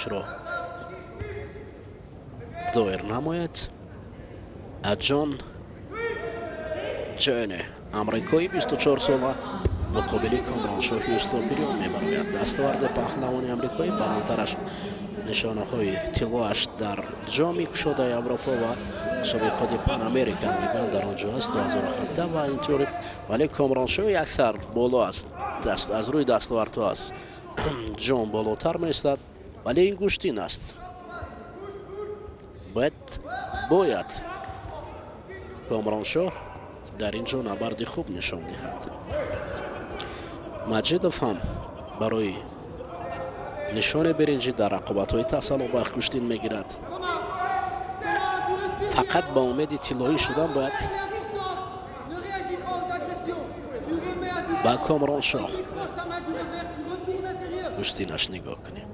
رو دایر نماید. جان امریکایی 24 ساله مقابل کامران شاه یوسفپوریان میبراید. دستاورد پهلوانی امریکایی بلندترش نشانه های طلاش در جام کشوده اروپا و مسابقات پان امریکا میگن در آنجا است 2017 و اینطوری، ولی کامران شاه یک سر بالا است، از روی دستاوردها است. جام بالاتر میستد ولی این گوشتین است. باید کامران شاه در اینجا نبرد خوب نشان دهد. مجیدوف هم برای نشان برنجی در رقابت‌های تسلح کشتین میگیرد. فقط با امید طلایی شدن باید با کامران شاه کشتینش نگاه کنیم.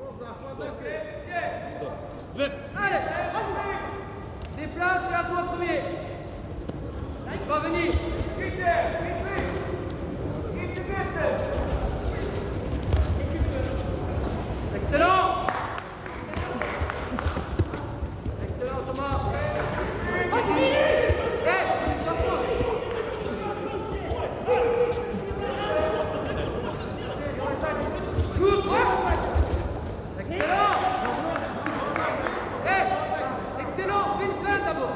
Excellent! Excellent Thomas! Excellent! Fais une fin d'abord!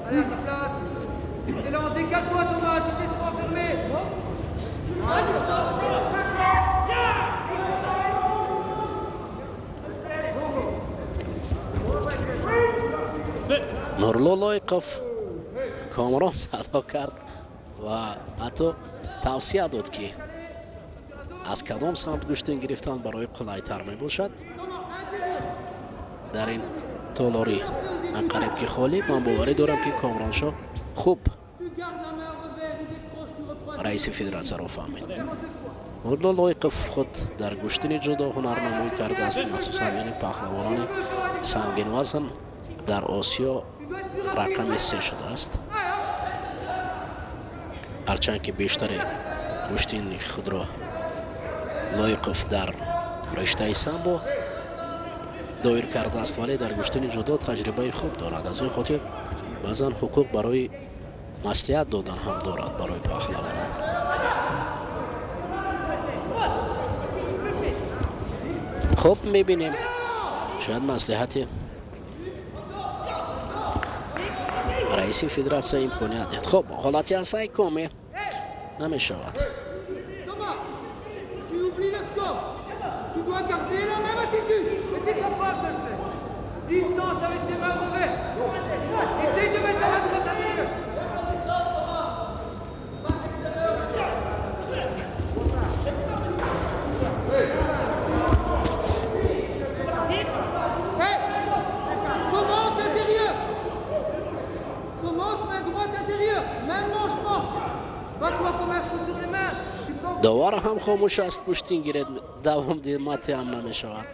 Allez à ta place! Excellent! Décale-toi Thomas, tu te laisses pas enfermer! نورلو لایقوف کامران صدا کرد و حتی توصیه داد که از کدام سمت گوشتین گرفتن برای قلایتر می باشد. در این تالاری من قریب که خالی، من باوری دارم که کامران شاه خوب رئیس فدراسیون را فهمید. نورلو لایقوف خود در گوشتن جدا هنرنمایی کرده است، مخصوصا یعنی پهلوانان سنگین وزن در آسیا رقم 3 شده است. هرچند که بیشتر گوشتین خود را لایقوف در رشته سامبو دایر کرده است، ولی در گوشتن جدا تجربه خوب دارد. از این خاطر بعضا حقوق برای مصلحت دادن هم دارد برای پهلوانان. خب میبینیم شاید مصلحت رئیس فدراسیون امکانیت دهد. خب حالتی اسای کمی نمی شود. Distance avec tes mains revers. Essaye de mettre la main droite à l'intérieur. Commence intérieur. Commence main droite intérieure. Même manche. Bats-toi comme un fou sur les mains. دوباره هم خاموش است. گوشتین گیرد دوام دیمتی هم نمی شود.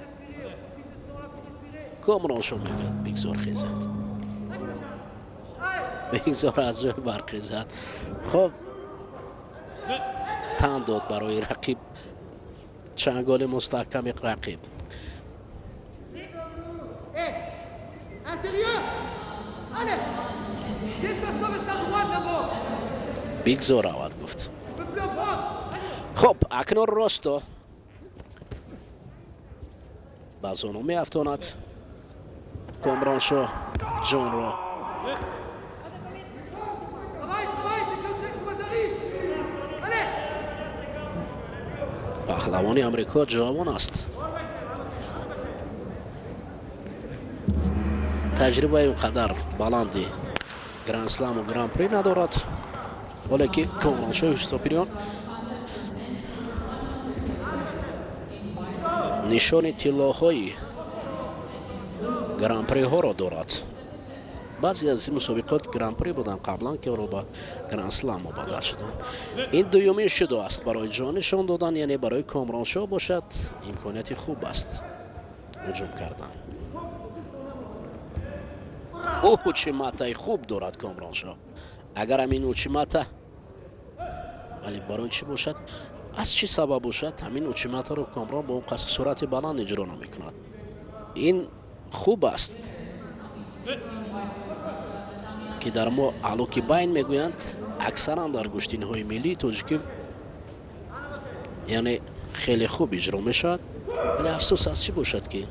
کامران شاه میگوید بگذار خیزد، بگذار از جای برخیزد. خب تن داد برای رقیب، چنگال مستحکم یک رقیب. بگذار آود گفت. خب اکنون راستو بازونو می افتاند کامران شاه جان را. پهلوانی امریکا جوان است، تجربه اونقدر بلندی گرند اسلم و گرند پری ندارد، ولی که کامران شاه یوسفپوریان نشان طلاهای گرند پری ها را دارد. بعضی از این مسابقات گرند پری بودن قبلا که رو با گرند اسلم مبادله شدن. این دومی شده است برای جانشان دادن، یعنی برای کامران شاه باشد امکانیت خوب است هجوم کردن. اوه چه مته خوب دارد کامران شاه. اگر همین اوچی مته، ولی برای چی باشد از چی سبب باشد همین اوچیماتا رو کامران با اون قصد سرعت بلند اجرا نمیکند. این خوب است که در ما علوکی بین میگویند اکثرا در گشتین های ملی تاجیکی یعنی خیلی خوب اجرا میشد، ولی افسوس از چی باشد که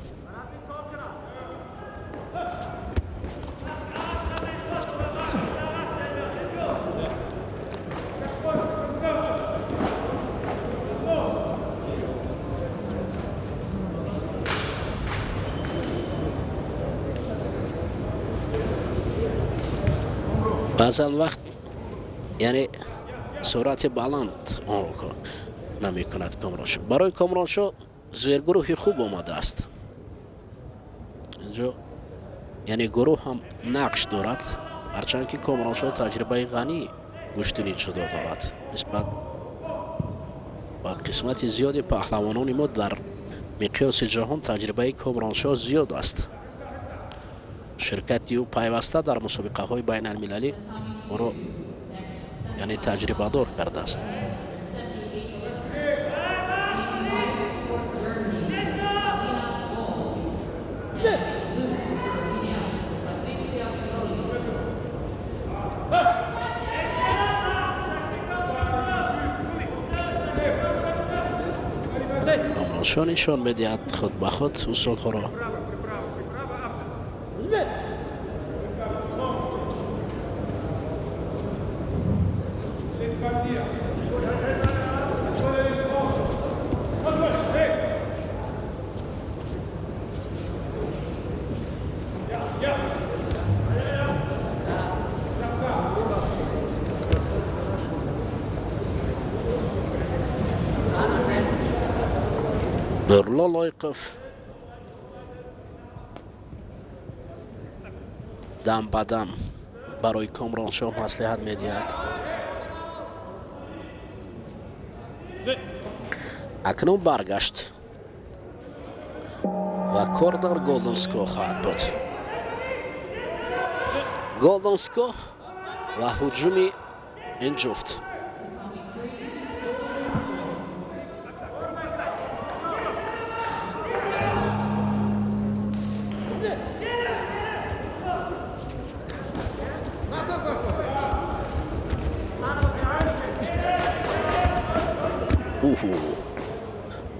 بعضا وقت یعنی سرعت بلند آن رو کار نمی کند کامرانشاه. برای کامرانشاه زیرگروه خوب آمده است اینجا، یعنی گروه هم نقش دارد، هرچند که کامرانشاه تجربه غنی گشتنی شده دارد نسبت با قسمت زیاد پهلوانان ما در مقیاس جهان. تجربه کامرانشاه زیاد است، شرکتی او پیوسته در مسابقه های بین المللی او را یعنی تجربه دار کرده است. کامرانشاه نشان میدهد خود به خود اصول ها را برلا لایقف دم به دم برای کامرانشاه مصلحت میدهد. اکنون برگشت و کار در گلدنسکو خواهد بود. گلدنسکو و هجومی این جفت.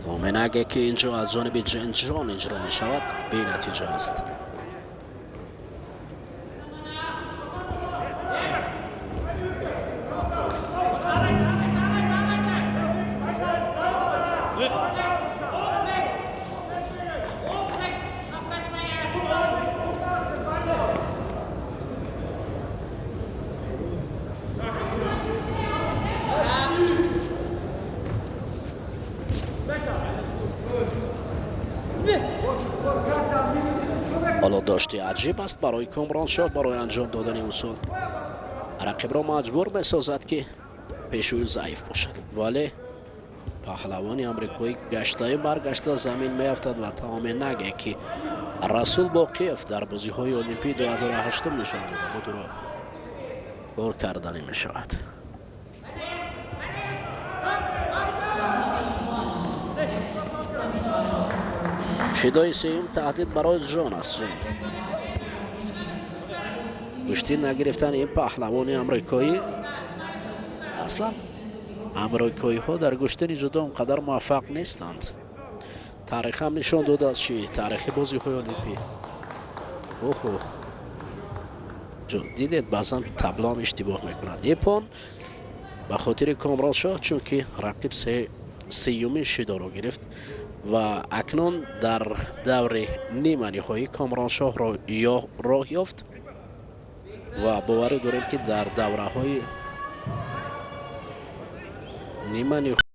دامنگه که اینجا از جانب جنجان اجرا می شود بی نتیجه است. حالا داشتی عجیب است برای کامرانشاه برای انجام دادن اصول. رقیب را مجبور بسازد که پیشوی ضعیف باشد، ولی پهلوانی آمریکایی گشته برگشته زمین میافتد و تمام نگه که رسول باقیف در بازی های المپیک 2008 نشان داده بود را کار کردنی می شود. شدای سیوم تهدید برای جان است. گشتی نگرفتن این پهلوان آمریکایی، اصلا آمریکایی ها در گشتن جدا اونقدر موفق نیستند. تاریخ هم نشان داده است چی تاریخ بازی های المپیک. اوهو دیدید بعضا تبلا هم اشتباه میکند. ایپان به خاطر کامرانشاه چون که رقیب سیومین شدا را گرفت و اکنون در دور نیمه نهایی کامرانشاه را راه یافت و باور داریم که در دوره های نیمه نهایی